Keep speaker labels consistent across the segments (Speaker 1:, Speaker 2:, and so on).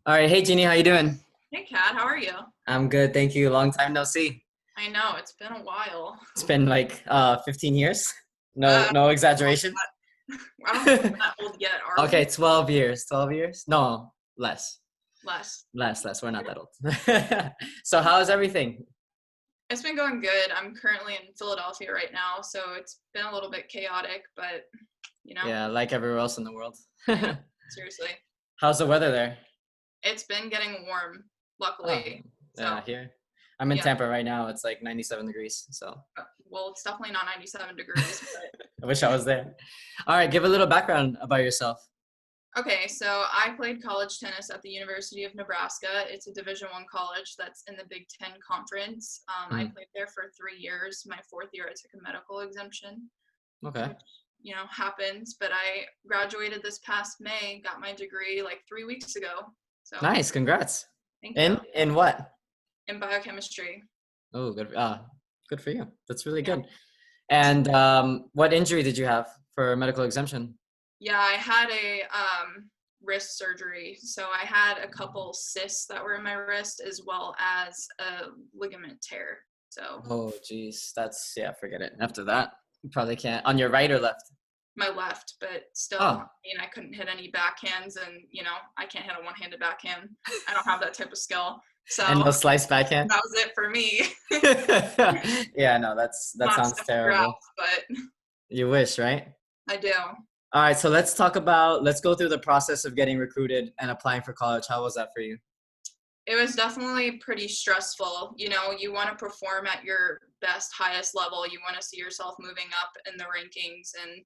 Speaker 1: All right. Hey, Jeannie, how you doing?
Speaker 2: Hey Kat, how are you?
Speaker 1: I'm good, thank you. Long time no see.
Speaker 2: I know it's been a while.
Speaker 1: It's been like 15 years. No,
Speaker 2: Uh,
Speaker 1: no exaggeration.
Speaker 2: I don't think we're that old yet, are
Speaker 1: Okay,
Speaker 2: we?
Speaker 1: 12 years. 12 years? No, less.
Speaker 2: Less.
Speaker 1: Less. We're not that old. So how's everything?
Speaker 2: It's been going good. I'm currently in Philadelphia right now, so it's been a little bit chaotic, but you know,
Speaker 1: Yeah, like everywhere else in the world.
Speaker 2: I know. Seriously.
Speaker 1: How's the weather there?
Speaker 2: It's been getting warm,
Speaker 1: Oh,
Speaker 2: luckily. So,
Speaker 1: yeah, here. I'm in
Speaker 2: yeah.
Speaker 1: Tampa right now. It's like 97 degrees. So
Speaker 2: Well, it's definitely not 97 degrees, but
Speaker 1: I wish I was there. All right, give a little background about yourself.
Speaker 2: okay, so I played college tennis at the University of Nebraska. It's a Division I college that's in the Big Ten Conference. I
Speaker 1: Mhm.
Speaker 2: played there for 3 years. My fourth year, I took a medical exemption,
Speaker 1: Okay.
Speaker 2: which happens. But I graduated this past May, got my degree like 3 weeks ago. So
Speaker 1: Nice. Congrats.
Speaker 2: thank you.
Speaker 1: In what?
Speaker 2: In biochemistry.
Speaker 1: Oh, good. Good for you. That's really
Speaker 2: Yeah.
Speaker 1: good. And what injury did you have for medical exemption?
Speaker 2: Yeah, I had a wrist surgery. So I had a couple cysts that were in my wrist as well as a ligament tear. So
Speaker 1: Oh, geez. That's, yeah, forget it. After that, you probably can't. On your right or left?
Speaker 2: my left, but still, I
Speaker 1: Oh,
Speaker 2: mean, I couldn't hit any backhands, and I can't hit a one-handed backhand. I don't have that type of skill. So
Speaker 1: and no slice backhand?
Speaker 2: that was it for me.
Speaker 1: Yeah, no, that
Speaker 2: Not
Speaker 1: sounds
Speaker 2: stuff to grasp,
Speaker 1: terrible.
Speaker 2: but
Speaker 1: You wish, right?
Speaker 2: I do.
Speaker 1: All right, so let's go through the process of getting recruited and applying for college. How was that for you?
Speaker 2: It was definitely pretty stressful. You want to perform at your best, highest level. You want to see yourself moving up in the rankings, and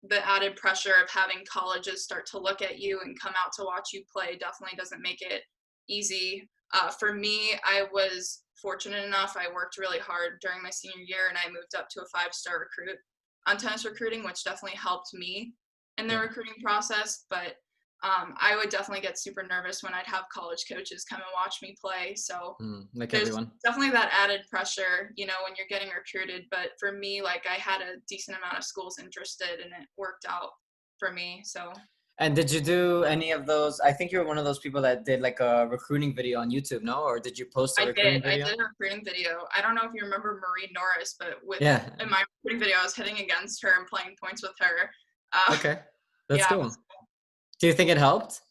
Speaker 2: the added pressure of having colleges start to look at you and come out to watch you play definitely doesn't make it easy. For me, I was fortunate enough. I worked really hard during my senior year, and I moved up to a five-star recruit on tennis recruiting, which definitely helped me in the
Speaker 1: Yeah.
Speaker 2: recruiting process. But I would definitely get super nervous when I'd have college coaches come and watch me play. So
Speaker 1: Like
Speaker 2: there's
Speaker 1: everyone.
Speaker 2: definitely that added pressure, when you're getting recruited. But for me, like, I had a decent amount of schools interested, and it worked out for me. So
Speaker 1: And did you do any of those? I think you were one of those people that did like a recruiting video on YouTube, no? Or did you post a
Speaker 2: I did.
Speaker 1: recruiting
Speaker 2: I
Speaker 1: video?
Speaker 2: did a recruiting video. I don't know if you remember Marie Norris, but
Speaker 1: Yeah.
Speaker 2: in my recruiting video, I was hitting against her and playing points with her. Uh,
Speaker 1: Okay. That's
Speaker 2: yeah,
Speaker 1: cool. Do you think it helped?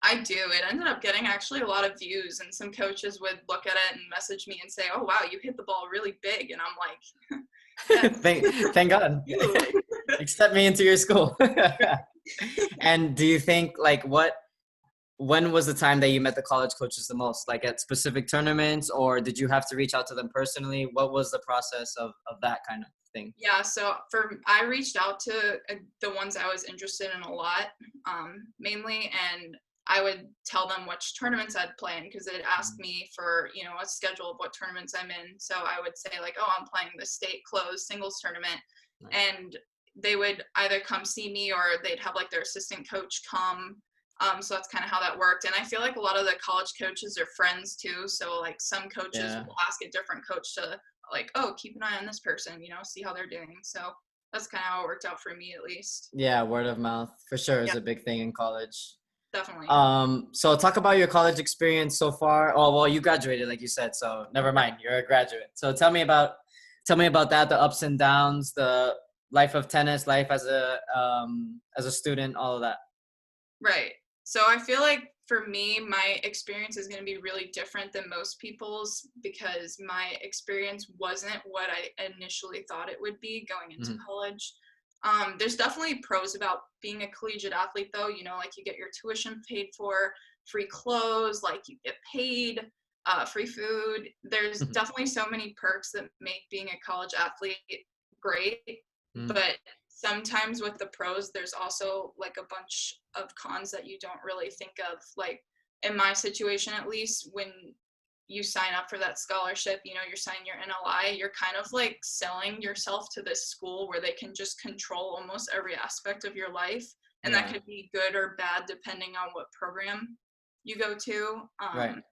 Speaker 2: I do. It ended up getting actually a lot of views, and some coaches would look at it and message me and say, "Oh wow, you hit the ball really big," and I'm like, "Yeah,
Speaker 1: Thank God.
Speaker 2: you."
Speaker 1: Accept me into your school. And do you think when was the time that you met the college coaches the most? Like at specific tournaments, or did you have to reach out to them personally? What was the process of that kind of thing?
Speaker 2: Yeah, so I reached out to the ones I was interested in a lot, mainly, and I would tell them which tournaments I'd play in because they'd ask me for, a schedule of what tournaments I'm in. So I would say like, oh, I'm playing the state closed singles tournament,
Speaker 1: Nice.
Speaker 2: and they would either come see me or they'd have like their assistant coach come. So that's kind of how that worked. And I feel like a lot of the college coaches are friends too. So like some coaches
Speaker 1: Yeah.
Speaker 2: will ask a different coach to like, oh, keep an eye on this person, see how they're doing. So that's kind of how it worked out for me, at least.
Speaker 1: Yeah, word of mouth for sure
Speaker 2: Yeah,
Speaker 1: is a big thing in college.
Speaker 2: definitely.
Speaker 1: So talk about your college experience so far. Oh, well, you graduated, like you said, so never
Speaker 2: Right.
Speaker 1: mind. You're a graduate. So tell me about that, the ups and downs, the life of tennis, life as a student, all of that.
Speaker 2: Right. So I feel like for me, my experience is going to be really different than most people's because my experience wasn't what I initially thought it would be going into
Speaker 1: Hmm.
Speaker 2: college. There's definitely pros about being a collegiate athlete, though. Like you get your tuition paid for, free clothes, like you get paid, free food. There's definitely so many perks that make being a college athlete great.
Speaker 1: Hmm.
Speaker 2: But sometimes with the pros, there's also like a bunch of cons that you don't really think of. Like in my situation, at least, when you sign up for that scholarship, you're signing your NLI, you're kind of like selling yourself to this school where they can just control almost every aspect of your life. And that
Speaker 1: Yeah,
Speaker 2: could be good or bad depending on what program you go to.
Speaker 1: right.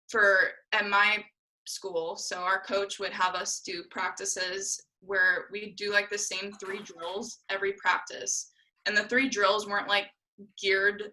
Speaker 2: For at my school, so our coach would have us do practices where we do like the same three drills every practice, and the three drills weren't like geared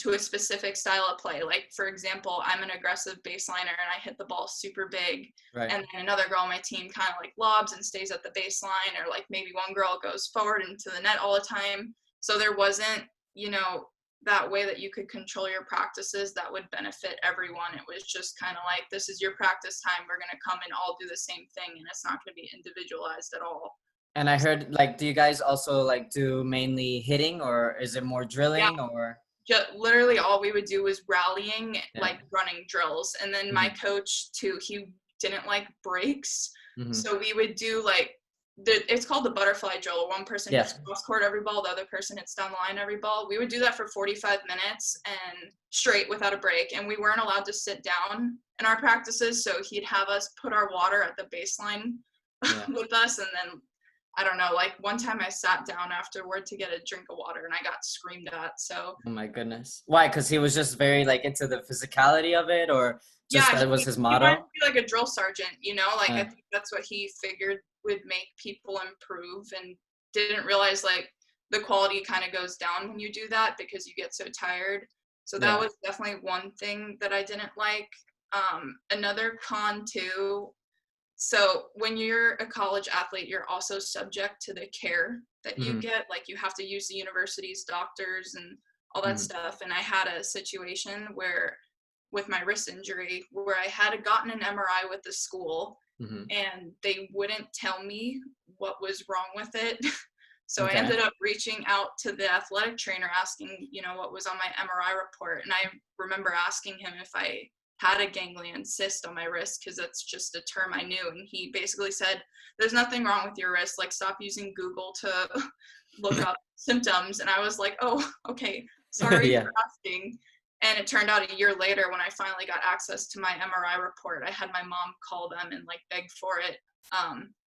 Speaker 2: to a specific style of play. Like, for example, I'm an aggressive baseliner and I hit the ball super big.
Speaker 1: Right.
Speaker 2: And then another girl on my team kind of like lobs and stays at the baseline, or like maybe one girl goes forward into the net all the time. So there wasn't, you know, that way that you could control your practices that would benefit everyone. It was just kind of like, this is your practice time. We're going to come and all do the same thing, and it's not going to be individualized at all.
Speaker 1: And I heard, like, do you guys also like do mainly hitting, or is it more drilling?
Speaker 2: Yeah.
Speaker 1: Or
Speaker 2: Just literally all we would do was rallying,
Speaker 1: Yeah.
Speaker 2: like running drills. And then my coach too, he didn't like breaks. So we would do like, it's called the butterfly drill. One person hits cross court every ball, the other person hits down the line every ball. We would do that for 45 minutes and straight without a break. And we weren't allowed to sit down in our practices. So he'd have us put our water at the baseline with us. And then, I don't know, like one time I sat down afterward to get a drink of water and I got screamed at. So.
Speaker 1: Oh my goodness. Why? Because he was just very like into the physicality of it, or just that was his motto?
Speaker 2: He wanted to be like a drill sergeant, you know, like I think that's what he figured would make people improve, and didn't realize like the quality kind of goes down when you do that because you get so tired. So that was definitely one thing that I didn't like. Another con too, so when you're a college athlete, you're also subject to the care that you get. Like you have to use the university's doctors and all that stuff. And I had a situation where with my wrist injury where I had gotten an MRI with the school and they wouldn't tell me what was wrong with it. So I ended up reaching out to the athletic trainer asking, you know, what was on my MRI report. And I remember asking him if I had a ganglion cyst on my wrist, because that's just a term I knew. And he basically said, there's nothing wrong with your wrist. Like, stop using Google to look up symptoms. And I was like, oh, okay, sorry for asking. And it turned out a year later when I finally got access to my MRI report, I had my mom call them and like beg for it.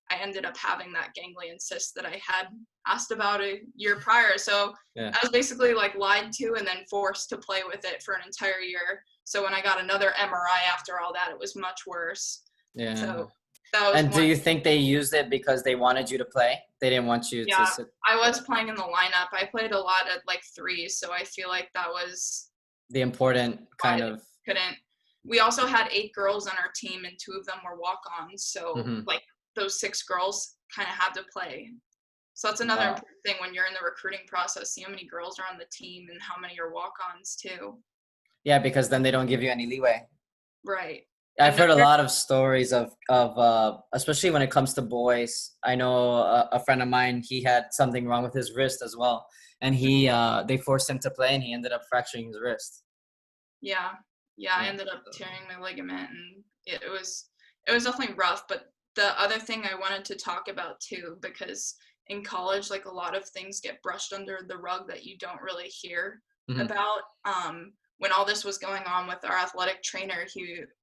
Speaker 2: I ended up having that ganglion cyst that I had asked about a year prior. So I was basically like lied to and then forced to play with it for an entire year. So when I got another MRI after all that, it was much worse.
Speaker 1: Yeah.
Speaker 2: So that was.
Speaker 1: And do you think they used it because they wanted you to play? They didn't want you to sit?
Speaker 2: I was playing in the lineup. I played a lot at like threes, so I feel like that was
Speaker 1: the important kind of.
Speaker 2: We also had 8 girls on our team and 2 of them were walk-ons. So like those 6 girls kind of had to play. So that's another important thing when you're in the recruiting process. See how many girls are on the team and how many are walk-ons too.
Speaker 1: Yeah, because then they don't give you any leeway.
Speaker 2: Right.
Speaker 1: I've heard a lot of stories of especially when it comes to boys. I know a friend of mine, he had something wrong with his wrist as well. And they forced him to play and he ended up fracturing his wrist. Yeah.
Speaker 2: I ended up tearing my ligament, and it was definitely rough. But the other thing I wanted to talk about too, because in college, like a lot of things get brushed under the rug that you don't really hear about. When all this was going on with our athletic trainer,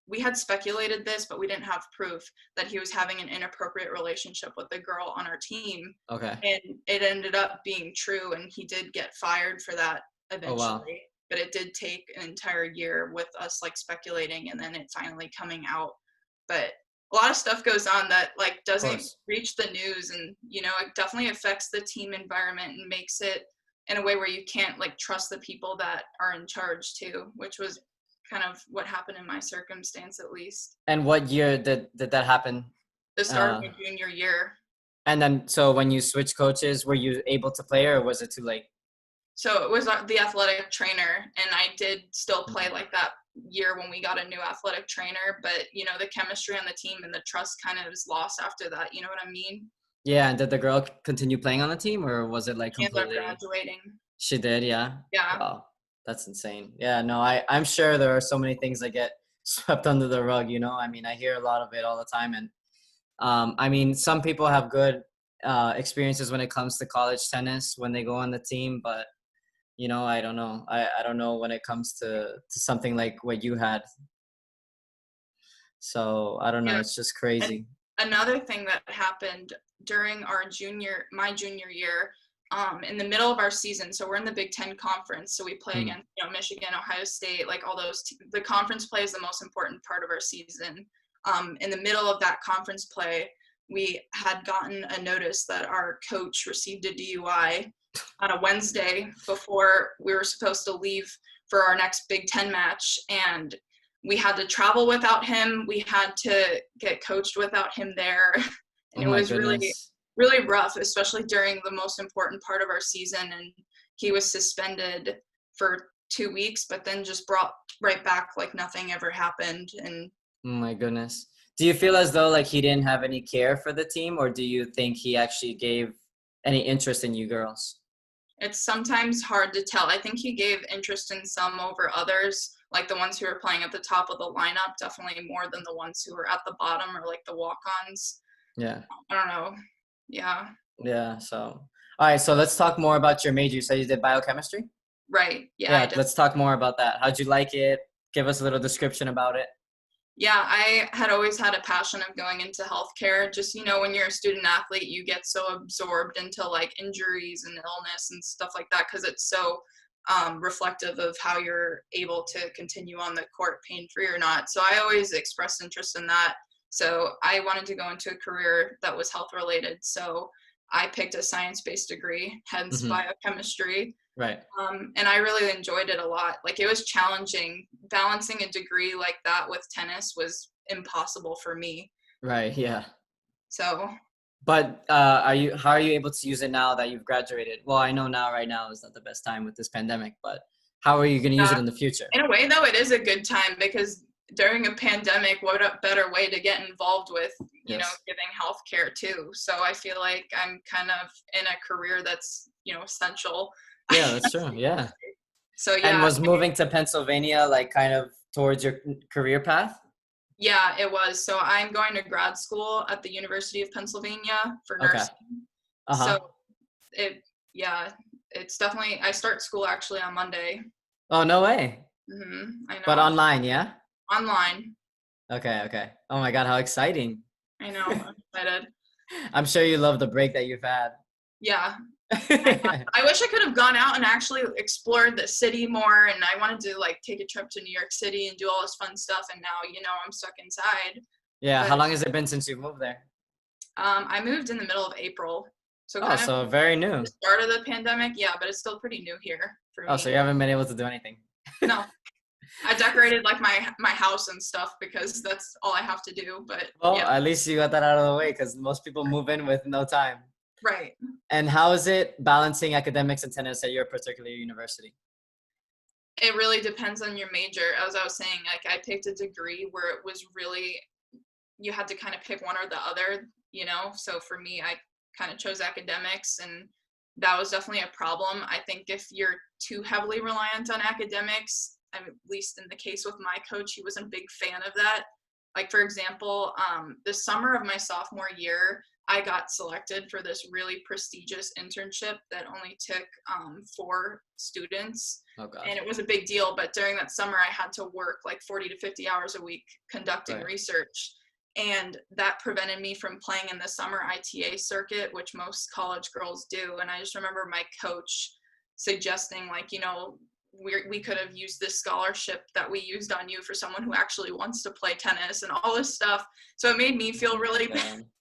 Speaker 2: we had speculated this, but we didn't have proof that he was having an inappropriate relationship with a girl on our team.
Speaker 1: Okay.
Speaker 2: And it ended up being true, and he did get fired for that eventually.
Speaker 1: Oh, wow.
Speaker 2: But it did take an entire year with us like speculating and then it finally coming out. But a lot of stuff goes on that like doesn't reach the news, and you know, it definitely affects the team environment and makes it in a way where you can't like trust the people that are in charge too, which was kind of what happened in my circumstance at least.
Speaker 1: And what year did that happen?
Speaker 2: The start of my junior year.
Speaker 1: And then, so when you switched coaches, were you able to play or was it too late?
Speaker 2: So it was the athletic trainer, and I did still play like that year when we got a new athletic trainer, but you know, the chemistry on the team and the trust kind of is lost after that. You know what I mean?
Speaker 1: Yeah. And did the girl continue playing on the team, or was it like completely?
Speaker 2: She ended up graduating.
Speaker 1: She did, yeah.
Speaker 2: Yeah.
Speaker 1: Wow, that's insane. Yeah, no, I'm sure there are so many things that get swept under the rug. You know, I mean, I hear a lot of it all the time, and I mean, some people have good experiences when it comes to college tennis when they go on the team, but you know, I don't know. I don't know when it comes to something like what you had. So I don't know. It's just crazy.
Speaker 2: And another thing that happened during my junior year, in the middle of our season, so we're in the Big Ten conference, so we play against, you know, Michigan, Ohio State, like all those. The conference play is the most important part of our season. In the middle of that conference play, we had gotten a notice that our coach received a DUI on a Wednesday before we were supposed to leave for our next Big Ten match, and we had to travel without him. We had to get coached without him there. And
Speaker 1: Oh
Speaker 2: it
Speaker 1: my
Speaker 2: was really,
Speaker 1: goodness.
Speaker 2: really rough, especially during the most important part of our season. And he was suspended for 2 weeks, but then just brought right back like nothing ever happened. And
Speaker 1: Oh my goodness. Do you feel as though like he didn't have any care for the team, or do you think he actually gave any interest in you girls?
Speaker 2: it's sometimes hard to tell. I think he gave interest in some over others, like the ones who were playing at the top of the lineup, definitely more than the ones who were at the bottom or like the walk-ons.
Speaker 1: Yeah.
Speaker 2: I don't know. Yeah.
Speaker 1: Yeah. So, all right. So let's talk more about your major. You said you did biochemistry?
Speaker 2: Right. Yeah, I
Speaker 1: Yeah.
Speaker 2: did.
Speaker 1: Let's talk more about that. How'd you like it? Give us a little description about it.
Speaker 2: Yeah, I had always had a passion of going into healthcare. Just, when you're a student athlete, you get so absorbed into like injuries and illness and stuff like that because it's so reflective of how you're able to continue on the court pain-free or not. So I always expressed interest in that. So I wanted to go into a career that was health related. So I picked a science-based degree, hence
Speaker 1: Mm-hmm.
Speaker 2: biochemistry.
Speaker 1: Right.
Speaker 2: And I really enjoyed it a lot. Like it was challenging. Balancing a degree like that with tennis was impossible for me.
Speaker 1: Right. Yeah.
Speaker 2: So
Speaker 1: But how are you able to use it now that you've graduated? Well, I know right now is not the best time with this pandemic, but how are you going to use it in the future?
Speaker 2: in a way though, it is a good time because during a pandemic, what a better way to get involved with,
Speaker 1: Yes.
Speaker 2: giving healthcare too. So I feel like I'm kind of in a career that's, essential.
Speaker 1: Yeah, that's true. Yeah.
Speaker 2: So
Speaker 1: And
Speaker 2: yeah,
Speaker 1: was moving to Pennsylvania like kind of towards your career path?
Speaker 2: yeah, it was. So I'm going to grad school at the University of Pennsylvania for
Speaker 1: Okay.
Speaker 2: nursing. So
Speaker 1: Uh-huh.
Speaker 2: yeah, it's definitely, I start school actually on Monday.
Speaker 1: Oh, no way.
Speaker 2: I
Speaker 1: But
Speaker 2: know.
Speaker 1: online, yeah?
Speaker 2: Online.
Speaker 1: Okay, okay. Oh my God, how exciting.
Speaker 2: I know. I'm excited.
Speaker 1: I'm sure you love the break that you've had.
Speaker 2: Yeah. I wish I could have gone out and actually explored the city more. And I wanted to like take a trip to New York City and do all this fun stuff. And now, I'm stuck inside.
Speaker 1: Yeah, how
Speaker 2: But
Speaker 1: long has it been since you moved there?
Speaker 2: I moved in the middle of April. So
Speaker 1: Oh,
Speaker 2: kind of
Speaker 1: so very
Speaker 2: the
Speaker 1: new.
Speaker 2: start of the pandemic. Yeah, but it's still pretty new here for
Speaker 1: Oh, so
Speaker 2: me.
Speaker 1: you haven't been able to do anything.
Speaker 2: No, I decorated like my house and stuff because that's all I have to do. But
Speaker 1: Well,
Speaker 2: yeah,
Speaker 1: at least you got that out of the way because most people move in with no time.
Speaker 2: right.
Speaker 1: And how is it balancing academics and tennis at your particular university?
Speaker 2: It really depends on your major. As I was saying, like I picked a degree where it was really, you had to kind of pick one or the other, So for me, I kind of chose academics, and that was definitely a problem. I think if you're too heavily reliant on academics, at least in the case with my coach, he wasn't a big fan of that. Like for example, the summer of my sophomore year, I got selected for this really prestigious internship that only took 4 students.
Speaker 1: Oh God.
Speaker 2: And it was a big deal. But during that summer, I had to work like 40 to 50 hours a week conducting
Speaker 1: Right.
Speaker 2: research. And that prevented me from playing in the summer ITA circuit, which most college girls do. And I just remember my coach suggesting, like, we could have used this scholarship that we used on you for someone who actually wants to play tennis and all this stuff. So it made me feel really,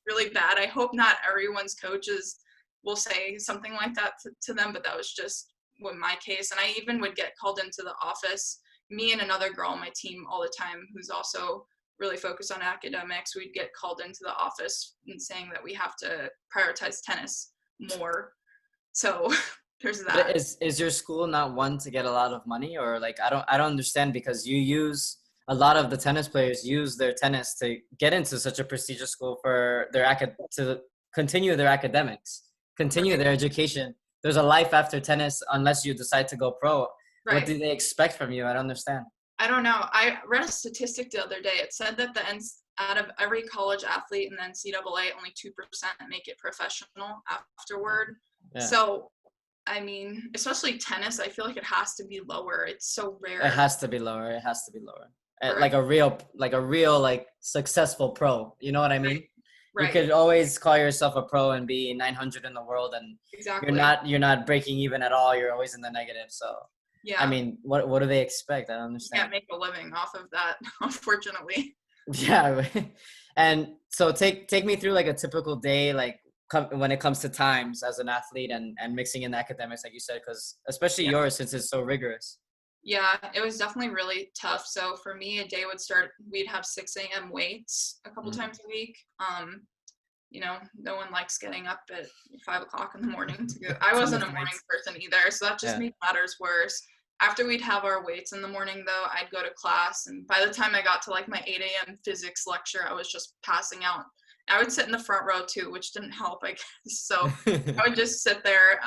Speaker 2: really bad. I hope not everyone's coaches will say something like that to them, but that was just my case. And I even would get called into the office, me and another girl on my team all the time who's also really focused on academics. We'd get called into the office and saying that we have to prioritize tennis more. So there's that.
Speaker 1: But is your school not one to get a lot of money, or like I don't understand, because you use a lot of the tennis players use their tennis to get into such a prestigious school for their to continue their academics, continue their education. There's a life after tennis unless you decide to go pro.
Speaker 2: Right.
Speaker 1: What do they expect from you? I don't understand.
Speaker 2: I don't know. I read a statistic the other day. It said that out of every college athlete in the NCAA, only 2% make it professional afterward.
Speaker 1: Yeah.
Speaker 2: So, I mean, especially tennis, I feel like it has to be lower. It's so rare.
Speaker 1: It has to be lower. It has to be lower.
Speaker 2: Correct.
Speaker 1: Like a real like successful pro. You know what I mean?
Speaker 2: Right.
Speaker 1: You could always call yourself a pro and be 900 in the world, and
Speaker 2: exactly.
Speaker 1: you're not breaking even at all. You're always in the negative. So
Speaker 2: yeah.
Speaker 1: I mean, what do they expect? I don't understand.
Speaker 2: You can't make a living off of that, unfortunately.
Speaker 1: Yeah. And so take me through like a typical day, like when it comes to times as an athlete and mixing in academics, like you said, because especially yours, since it's so rigorous.
Speaker 2: Yeah, it was definitely really tough. So for me, a day would start, we'd have 6 a.m. weights a couple
Speaker 1: Mm.
Speaker 2: times a week. No one likes getting up at 5 o'clock in the morning to go. I
Speaker 1: To
Speaker 2: wasn't a
Speaker 1: lift
Speaker 2: morning
Speaker 1: weights.
Speaker 2: person either, so that just
Speaker 1: Yeah.
Speaker 2: made matters worse. After we'd have our weights in the morning, though, I'd go to class, and by the time I got to like my 8 a.m. physics lecture, I was just passing out. I would sit in the front row too, which didn't help, I guess. So I would just sit there,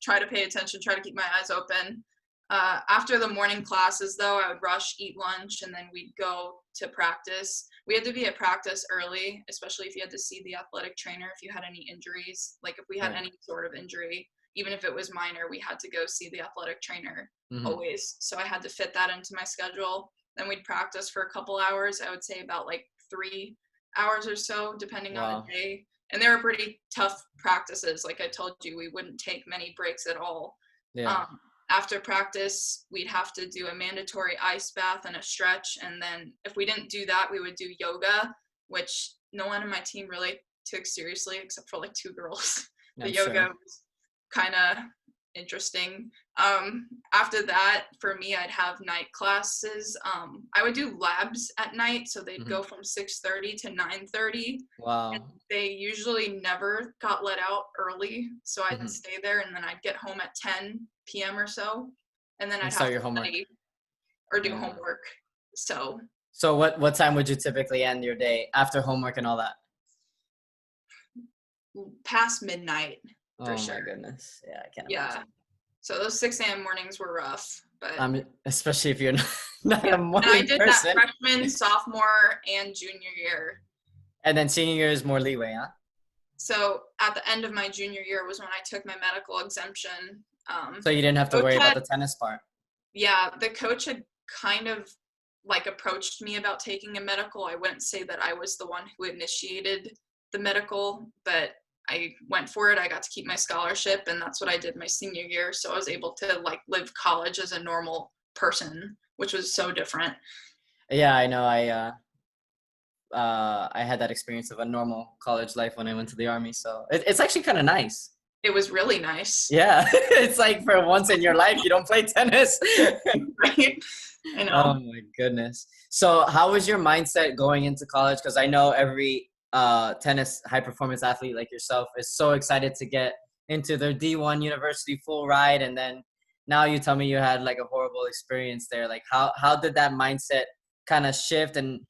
Speaker 2: try to pay attention, try to keep my eyes open. After the morning classes, though, I would rush, eat lunch, and then we'd go to practice. We had to be at practice early, especially if you had to see the athletic trainer if you had any injuries. Like if we had
Speaker 1: Right.
Speaker 2: any sort of injury, even if it was minor, we had to go see the athletic trainer
Speaker 1: Hmm.
Speaker 2: always. So I had to fit that into my schedule. Then we'd practice for a couple hours. I would say about like 3 hours or so, depending on the
Speaker 1: Wow.
Speaker 2: day. And they were pretty tough practices. Like I told you, we wouldn't take many breaks at all.
Speaker 1: Yeah.
Speaker 2: Um, After practice, we'd have to do a mandatory ice bath and a stretch. And then if we didn't do that, we would do yoga, which no one in my team really took seriously except for like 2 girls. The
Speaker 1: I'm
Speaker 2: yoga
Speaker 1: sure.
Speaker 2: was kind of interesting. After that, for me, I'd have night classes. I would do labs at night, so they'd
Speaker 1: Hmm.
Speaker 2: go from 6:30 to 9:30. And
Speaker 1: Wow.
Speaker 2: they usually never got let out early, so I'd
Speaker 1: Hmm.
Speaker 2: stay there, and then I'd get home at 10 p.m. or so, and then
Speaker 1: And
Speaker 2: I'd have
Speaker 1: start
Speaker 2: to
Speaker 1: your homework.
Speaker 2: study or do
Speaker 1: Yeah.
Speaker 2: homework. So
Speaker 1: So what time would you typically end your day after homework and all that?
Speaker 2: past midnight for
Speaker 1: Oh
Speaker 2: sure.
Speaker 1: my goodness. Yeah, I can't
Speaker 2: Yeah.
Speaker 1: imagine.
Speaker 2: So those 6 a.m. mornings were rough, but
Speaker 1: Especially if you're not, not
Speaker 2: yeah.
Speaker 1: a
Speaker 2: And I
Speaker 1: morning
Speaker 2: did that
Speaker 1: person.
Speaker 2: freshman, sophomore, and junior year.
Speaker 1: And then senior year is more leeway, huh?
Speaker 2: So at the end of my junior year was when I took my medical exemption.
Speaker 1: So you didn't have to
Speaker 2: Coach
Speaker 1: worry about
Speaker 2: had,
Speaker 1: the tennis part.
Speaker 2: yeah, the coach had kind of like approached me about taking a medical. I wouldn't say that I was the one who initiated the medical, but I went for it. I got to keep my scholarship, and that's what I did my senior year. So I was able to like live college as a normal person, which was so different.
Speaker 1: Yeah, I know. I had that experience of a normal college life when I went to the army. So it's actually kind of nice.
Speaker 2: It was really nice.
Speaker 1: Yeah, it's like for once in your life you don't play tennis.
Speaker 2: Right? I
Speaker 1: Oh
Speaker 2: know.
Speaker 1: my goodness. So how was your mindset going into college? Because I know every tennis high performance athlete like yourself is so excited to get into their D1 university full ride, and then now you tell me you had like a horrible experience there. Like how did that mindset kind of shift, and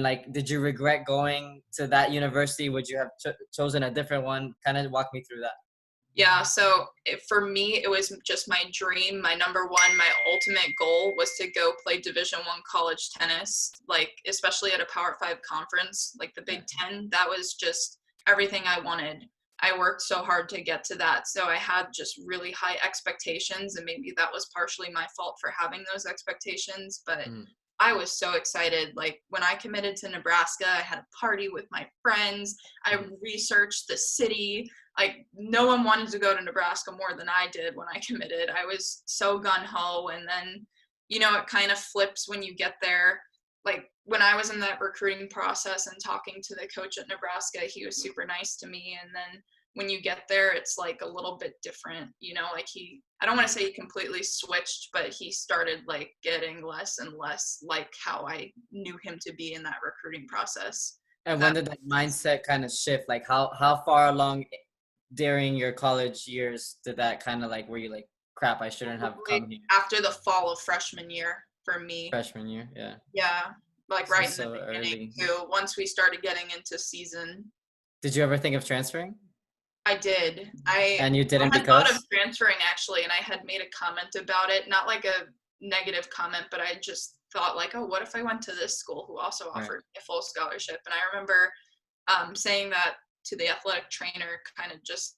Speaker 1: like did you regret going to that university? Would you have chosen a different one? Kind of walk me through that.
Speaker 2: Yeah, so for me, it was just my dream. My number one, my ultimate goal was to go play Division 1 college tennis, like especially at a Power 5 conference, like the
Speaker 1: Yeah.
Speaker 2: Big Ten. That was just everything I wanted. I worked so hard to get to that. So I had just really high expectations, and maybe that was partially my fault for having those expectations. But
Speaker 1: Mm.
Speaker 2: I was so excited. Like when I committed to Nebraska, I had a party with my friends. I
Speaker 1: Mhm.
Speaker 2: researched the city. Like no one wanted to go to Nebraska more than I did when I committed. I was so gung-ho, and then it kind of flips when you get there. Like when I was in that recruiting process and talking to the coach at Nebraska, he was super nice to me, and then when you get there it's like a little bit different, like I don't want to say he completely switched, but he started like getting less and less like how I knew him to be in that recruiting process, if
Speaker 1: And when
Speaker 2: that
Speaker 1: did that
Speaker 2: makes sense.
Speaker 1: mindset kind of shift? Like how far along during your college years did that kind of like were you like crap, I shouldn't have
Speaker 2: Probably
Speaker 1: come here
Speaker 2: after the fall of freshman year for me.
Speaker 1: freshman year? Yeah.
Speaker 2: Yeah, like
Speaker 1: So
Speaker 2: right in the
Speaker 1: so
Speaker 2: beginning
Speaker 1: early.
Speaker 2: too. Once we started getting into season,
Speaker 1: Did you ever think of transferring?
Speaker 2: I did. I
Speaker 1: And you
Speaker 2: I
Speaker 1: didn't
Speaker 2: had thought of
Speaker 1: because?
Speaker 2: transferring actually, and I had made a comment about it, not like a negative comment, but I just thought like, oh, what if I went to this school who also
Speaker 1: Right.
Speaker 2: offered a full scholarship? And I remember saying that to the athletic trainer, kind of just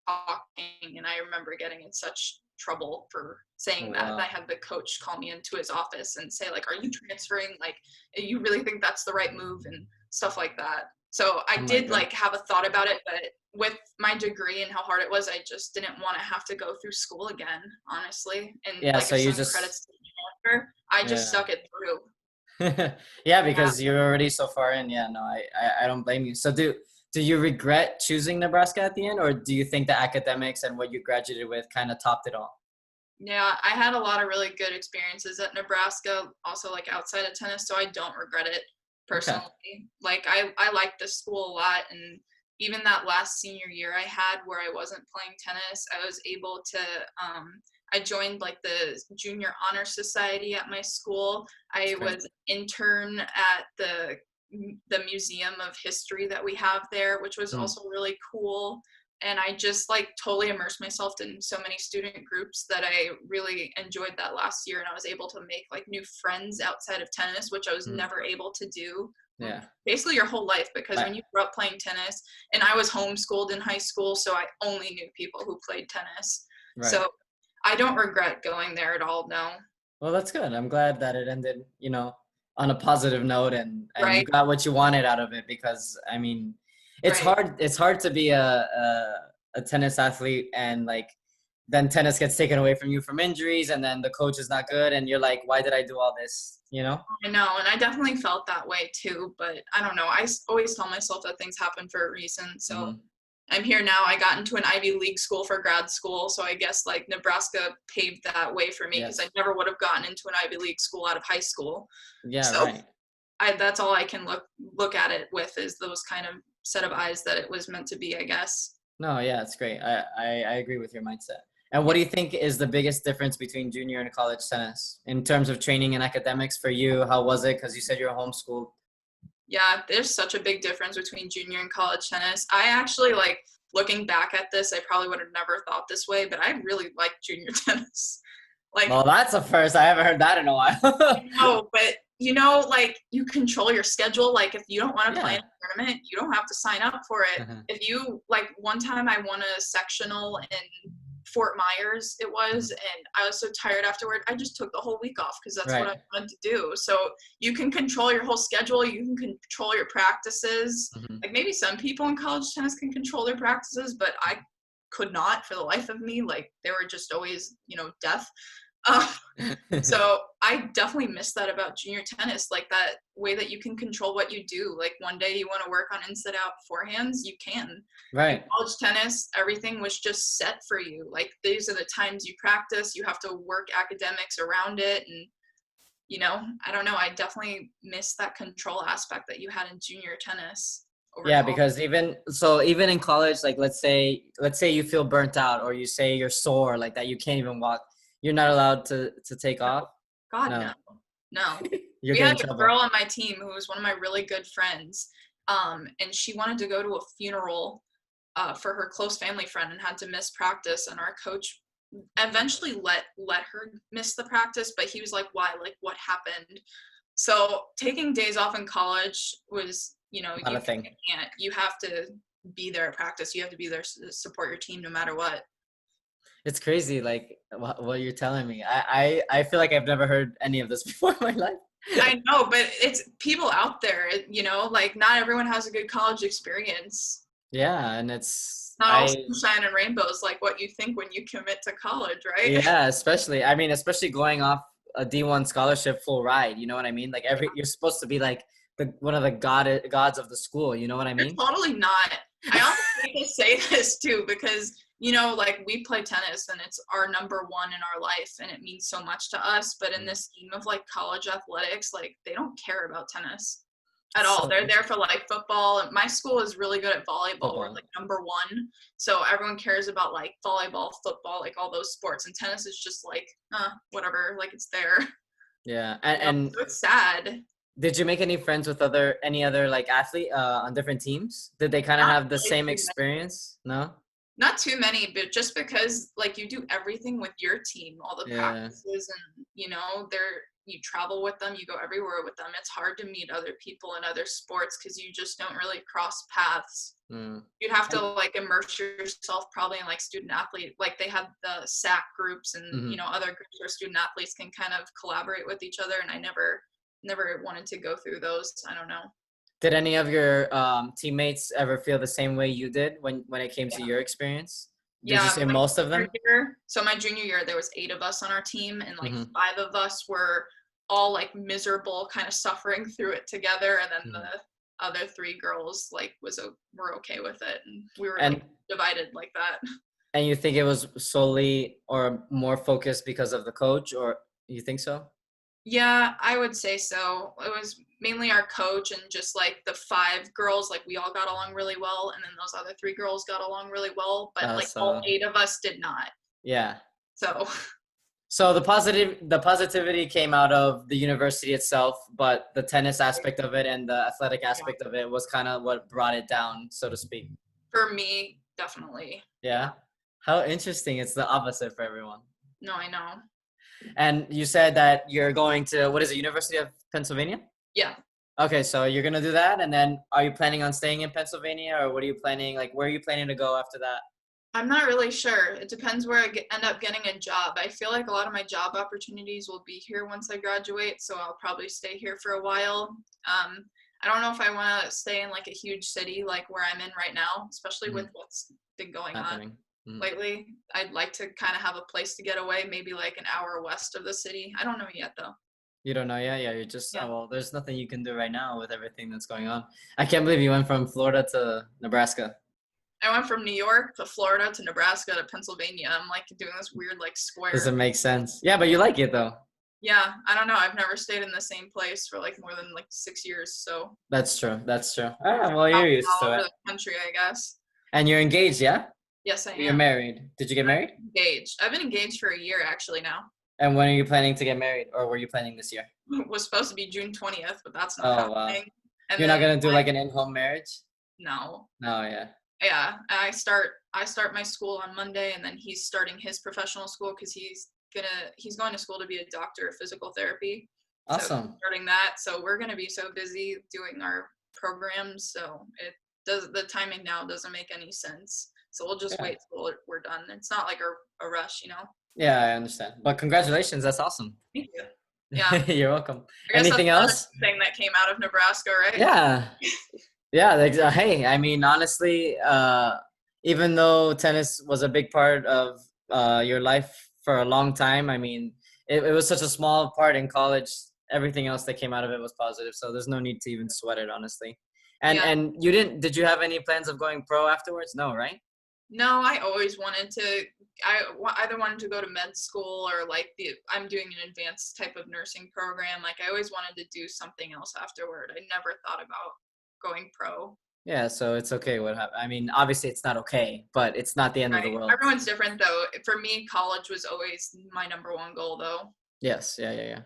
Speaker 2: talking, and I remember getting in such trouble for
Speaker 1: Oh
Speaker 2: saying that. And I
Speaker 1: wow.
Speaker 2: had the coach call me into his office and say like, are you transferring? Like, you really think that's the right move and stuff like that. So I
Speaker 1: Oh my
Speaker 2: did
Speaker 1: god.
Speaker 2: like have a thought about it, but with my degree and how hard it was, I just didn't want to have to go through school again, honestly. And
Speaker 1: Yeah,
Speaker 2: like
Speaker 1: so
Speaker 2: if
Speaker 1: you
Speaker 2: some
Speaker 1: just
Speaker 2: credits didn't transfer, I just
Speaker 1: yeah.
Speaker 2: stuck it through.
Speaker 1: Yeah,
Speaker 2: Yeah.
Speaker 1: because you're already so far in. Yeah, no, I don't blame you. So do you regret choosing Nebraska at the end, or do you think the academics and what you graduated with kind of topped it all?
Speaker 2: Yeah, I had a lot of really good experiences at Nebraska, also like outside of tennis, so I don't regret it
Speaker 1: Okay.
Speaker 2: personally. Like I like the school a lot, and even that last senior year I had where I wasn't playing tennis, I was able to I joined like the junior honor society at my school.
Speaker 1: That's
Speaker 2: I
Speaker 1: great.
Speaker 2: was intern at the museum of history that we have there, which was
Speaker 1: Mm.
Speaker 2: also really cool. And I just like totally immersed myself in so many student groups that I really enjoyed that last year, and I was able to make like new friends outside of tennis, which I was
Speaker 1: Mm.
Speaker 2: never able to do
Speaker 1: Yeah.
Speaker 2: basically your whole life, because
Speaker 1: Right.
Speaker 2: when you grew up playing tennis, and I was homeschooled in high school, so I only knew people who played tennis.
Speaker 1: Right.
Speaker 2: So I don't regret going there at all, no.
Speaker 1: Well, that's good. I'm glad that it ended, on a positive note, and you
Speaker 2: Right,
Speaker 1: got what you wanted out of it, because I mean,
Speaker 2: right.
Speaker 1: it's hard to be a tennis athlete, and like then tennis gets taken away from you from injuries, and then the coach is not good, and you're like, why did I do all this, you know?
Speaker 2: I know, and I definitely felt that way too, but I don't know. Always tell myself that things happen for a reason. So
Speaker 1: Hmm.
Speaker 2: I'm here now. I got into an Ivy League school for grad school, so I guess like Nebraska paved that way for me, because I
Speaker 1: Yes.
Speaker 2: never would have gotten into an Ivy League school out of high school.
Speaker 1: Yeah,
Speaker 2: So
Speaker 1: right.
Speaker 2: that's all I can look at it with, is those kind of set of eyes that it was meant to be, I guess.
Speaker 1: No, yeah, it's great. I agree with your mindset. And what
Speaker 2: Yeah.
Speaker 1: do you think is the biggest difference between junior and college tennis in terms of training and academics for you? How was it? Because you said you're homeschooled.
Speaker 2: Yeah, there's such a big difference between junior and college tennis. I actually like, looking back at this, I probably would have never thought this way, but I really like junior tennis. Like,
Speaker 1: Well, that's a first. I haven't heard that in a while.
Speaker 2: no, but like you control your schedule. Like if you don't want to play in
Speaker 1: Yeah.
Speaker 2: a tournament, you don't have to sign up for it.
Speaker 1: Uh-huh.
Speaker 2: If you like, one time I won a sectional in Fort Myers, it was,
Speaker 1: Mhm.
Speaker 2: and I was so tired afterward, I just took the whole week off because that's what
Speaker 1: Right.
Speaker 2: I wanted to do. So you can control your whole schedule, you can control your practices.
Speaker 1: Mhm.
Speaker 2: Like maybe some people in college tennis can control their practices, but I could not for the life of me. Like they were just always, death. Uh, so I definitely miss that about junior tennis, like that way that you can control what you do. Like one day you want to work on inside out forehands, you can. In
Speaker 1: Right.
Speaker 2: college tennis, everything was just set for you. Like these are the times you practice, you have to work academics around it. And, I don't know, I definitely miss that control aspect that you had in junior tennis over
Speaker 1: Yeah,
Speaker 2: college.
Speaker 1: because even in college, like let's say you feel burnt out, or you say you're sore, like that you can't even walk, you're not allowed to take
Speaker 2: No,
Speaker 1: off.
Speaker 2: God, no.
Speaker 1: No.
Speaker 2: No.
Speaker 1: You're
Speaker 2: We
Speaker 1: getting
Speaker 2: had
Speaker 1: in
Speaker 2: a girl
Speaker 1: trouble.
Speaker 2: on my team who was one of my really good friends. And she wanted to go to a funeral for her close family friend and had to miss practice. And our coach eventually let her miss the practice, but he was like, "Why? Like, what happened?" So taking days off in college was,
Speaker 1: Not a thing.
Speaker 2: can't. You have to be there at practice. You have to be there to support your team no matter what.
Speaker 1: It's crazy, like what you're telling me. I feel like I've never heard any of this before in my life.
Speaker 2: I know, but it's people out there, like not everyone has a good college experience.
Speaker 1: Yeah, and it's
Speaker 2: Not all
Speaker 1: I
Speaker 2: sunshine and rainbows like what you think when you commit to college, right?
Speaker 1: yeah, especially going off a D1 scholarship full ride, you know what I mean? Like you're supposed to be like the one of the gods of the school, you know what I
Speaker 2: You're
Speaker 1: mean?
Speaker 2: totally not. I also hate to say this too, because like we play tennis and it's our number one in our life and it means so much to us. But in
Speaker 1: Mm.
Speaker 2: this scheme of like college athletics, like they don't care about tennis at all.
Speaker 1: So
Speaker 2: They're there for like football. And my school is really good at volleyball. We're
Speaker 1: football.
Speaker 2: like number one. So everyone cares about like volleyball, football, like all those sports. And tennis is just like, whatever, like it's there.
Speaker 1: Yeah. And
Speaker 2: So it's sad.
Speaker 1: did you make any friends with any other like athlete on different teams? Did they kind of
Speaker 2: Not
Speaker 1: have the
Speaker 2: really
Speaker 1: same
Speaker 2: too
Speaker 1: experience? No?
Speaker 2: Not too many, but just because like you do everything with your team, all the
Speaker 1: Yeah.
Speaker 2: practices, and you travel with them, you go everywhere with them. It's hard to meet other people in other sports because you just don't really cross paths.
Speaker 1: Mm.
Speaker 2: You'd have to
Speaker 1: And
Speaker 2: like immerse yourself probably in like student athlete, like they have the SAC groups and
Speaker 1: mhm.
Speaker 2: other groups where student athletes can kind of collaborate with each other. And I never wanted to go through those. I don't know.
Speaker 1: Did any of your teammates ever feel the same way you did when it came to your experience? Did you
Speaker 2: Yeah,
Speaker 1: say most of them?
Speaker 2: my junior year, there was 8 of us on our team, and like
Speaker 1: Hmm.
Speaker 2: 5 of us were all like miserable, kind of suffering through it together, and then
Speaker 1: Hmm.
Speaker 2: the other 3 girls like were okay with it, and we were like
Speaker 1: And
Speaker 2: divided like that.
Speaker 1: And you think it was solely or more focused because of the coach, or you think so?
Speaker 2: Yeah, I would say so. It was mainly our coach and just like the five girls, like we all got along really well, and then those other three girls got along really well, but like all
Speaker 1: So
Speaker 2: eight of us did not.
Speaker 1: yeah.
Speaker 2: So
Speaker 1: So the positivity came out of the university itself, but the tennis aspect of it and the athletic
Speaker 2: yeah,
Speaker 1: aspect of it was kind of what brought it down, so to speak.
Speaker 2: for me, definitely. Yeah.
Speaker 1: Yeah. How interesting. It's the opposite for everyone.
Speaker 2: No, I know.
Speaker 1: And you said that you're going to, what is it, University of Pennsylvania?
Speaker 2: Yeah.
Speaker 1: Okay, so you're gonna do that, and then are you planning on staying in Pennsylvania, or what are you planning? Like, where are you planning to go after that?
Speaker 2: I'm not really sure. It depends where I end up getting a job. I feel like a lot of my job opportunities will be here once I graduate, so I'll probably stay here for a while. I don't know if I want to stay in like a huge city like where I'm in right now, especially
Speaker 1: Mhm.
Speaker 2: with what's been going on
Speaker 1: Happening. Mhm.
Speaker 2: lately. I'd like to kind of have a place to get away, maybe like an hour west of the city. I don't know yet though.
Speaker 1: You don't know yet? Yeah, you're just,
Speaker 2: Yeah.
Speaker 1: oh, well, there's nothing you can do right now with everything that's going on. I can't believe you went from Florida to Nebraska.
Speaker 2: I went from New York to Florida to Nebraska to Pennsylvania. I'm like doing this weird like square.
Speaker 1: Doesn't make sense. Yeah, but you like it though.
Speaker 2: Yeah, I don't know. I've never stayed in the same place for like more than like 6 years, so
Speaker 1: That's true. That's true. Ah, well, you're
Speaker 2: traveled
Speaker 1: used
Speaker 2: all
Speaker 1: to
Speaker 2: over
Speaker 1: it.
Speaker 2: the country, I guess.
Speaker 1: And you're engaged, yeah?
Speaker 2: Yes, I
Speaker 1: You're
Speaker 2: am.
Speaker 1: married. Did you get married?
Speaker 2: Engaged. I've been engaged for a year actually now.
Speaker 1: And when are you planning to get married, or were you planning this year?
Speaker 2: It was supposed to be June 20th, but that's not
Speaker 1: Oh, wow.
Speaker 2: happening. And
Speaker 1: You're not
Speaker 2: then
Speaker 1: gonna do like an in-home marriage?
Speaker 2: no.
Speaker 1: No, yeah.
Speaker 2: Yeah, I start my school on Monday and then he's starting his professional school cuz he's going to school to be a doctor of physical therapy. So
Speaker 1: Awesome.
Speaker 2: starting that. So we're going to be so busy doing our programs, so the timing now doesn't make any sense. So we'll just
Speaker 1: Yeah.
Speaker 2: wait till we're done. It's not like a rush, you know.
Speaker 1: Yeah, I understand. But congratulations, that's awesome.
Speaker 2: Thank you. Yeah.
Speaker 1: You're welcome.
Speaker 2: I guess that's
Speaker 1: Anything
Speaker 2: another
Speaker 1: else?
Speaker 2: thing that came out of Nebraska, right?
Speaker 1: Yeah. Yeah, hey, I mean, honestly, even though tennis was a big part of your life for a long time, I mean, it was such a small part in college. Everything else that came out of it was positive, so there's no need to even sweat it, honestly.
Speaker 2: Yeah.
Speaker 1: And you didn't, did you have any plans of going pro afterwards? No, right?
Speaker 2: No, I always wanted to. Either wanted to go to med school or like I'm doing an advanced type of nursing program. Like I always wanted to do something else afterward. I never thought about going pro.
Speaker 1: Yeah, so it's okay what happened. I mean, obviously it's not okay, but it's not the end of the
Speaker 2: Right.
Speaker 1: world.
Speaker 2: Everyone's different though. For me, college was always my number one goal though.
Speaker 1: Yes, yeah, yeah, yeah.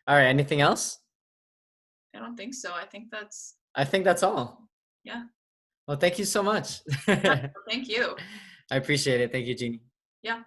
Speaker 1: All right, anything else?
Speaker 2: I don't think so. I think that's
Speaker 1: I think that's all.
Speaker 2: yeah.
Speaker 1: Well, thank you so much.
Speaker 2: Yeah. Thank you.
Speaker 1: I appreciate it. Thank you, Jeannie.
Speaker 2: Yeah.